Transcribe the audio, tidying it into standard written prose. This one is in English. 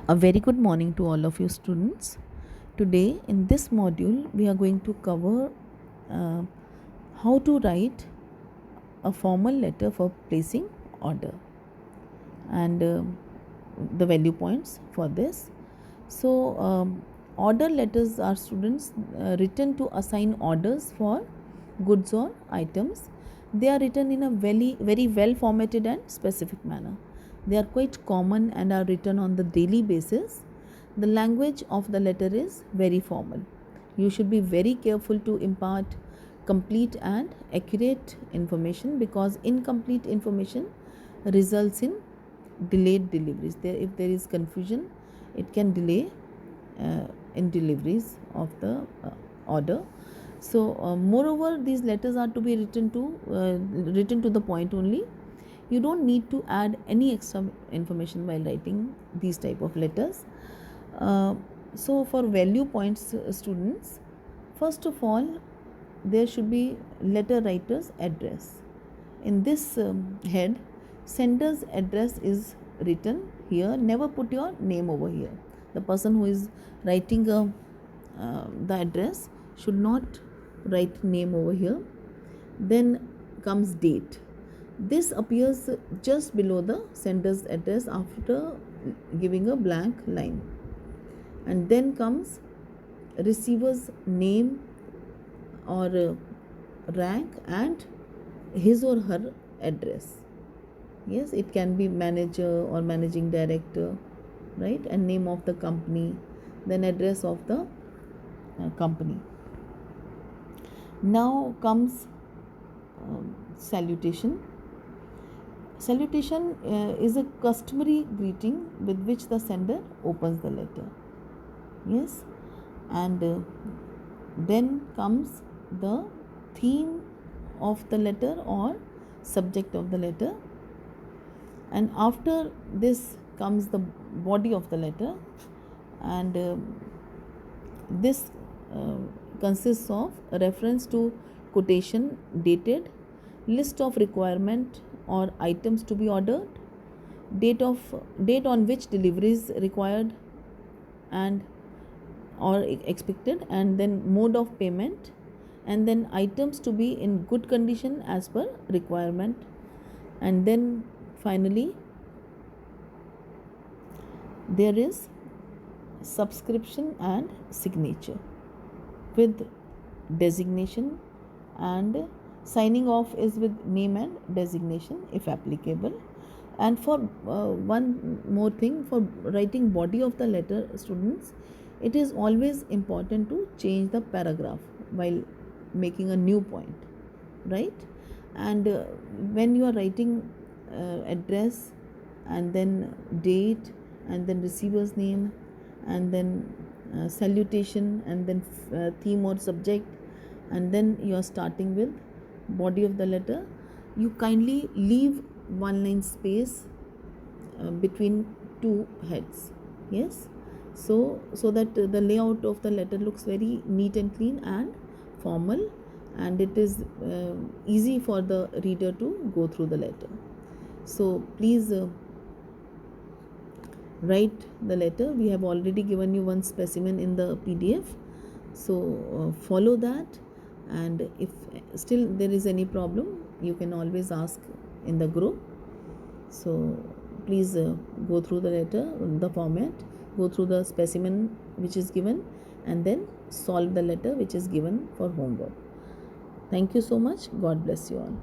A very good morning to all of you students. Today in this module we are going to cover uh, how to write a formal letter for placing order and the value points for this. So order letters are students written to assign orders for goods or items. They are written in a very well formatted and specific manner. They are quite common and are written on the daily basis. The language of the letter is very formal. You should be very careful to impart complete and accurate information, because incomplete information results in delayed deliveries. If there is confusion, it can delay in deliveries of the order. So moreover, these letters are to be written to the point only. You don't need to add any extra information while writing these type of letters. So for value points, students, first of all, there should be letter writer's address. In this head, sender's address is written here. Never put your name over here. The person who is writing the address should not write name over here. Then comes date. This appears just below the sender's address after giving a blank line. And then comes receiver's name or rank and his or her address. Yes, it can be manager or managing director, right? And name of the company, then address of the company. Now comes salutation. Salutation is a customary greeting with which the sender opens the letter. Yes, and then comes the theme of the letter or subject of the letter, and after this comes the body of the letter, and this consists of a reference to quotation dated, list of requirement or items to be ordered, date on which delivery is required and or expected, and then mode of payment, and then items to be in good condition as per requirement, and then finally there is subscription and signature with designation, and signing off is with name and designation if applicable. And for one more thing, for writing body of the letter, students, it is always important to change the paragraph while making a new point, right? And when you are writing address and then date and then receiver's name and then salutation and then theme or subject, and then you are starting with body of the letter, you kindly leave one line space between two heads. Yes, so that the layout of the letter looks very neat and clean and formal, and it is easy for the reader to go through the letter. So please write the letter. We have already given you one specimen in the PDF, so follow that, and if still there is any problem, you can always ask in the group. So please go through the letter, the format, go through the specimen which is given, and then solve the letter which is given for homework. Thank you so much. God bless you all.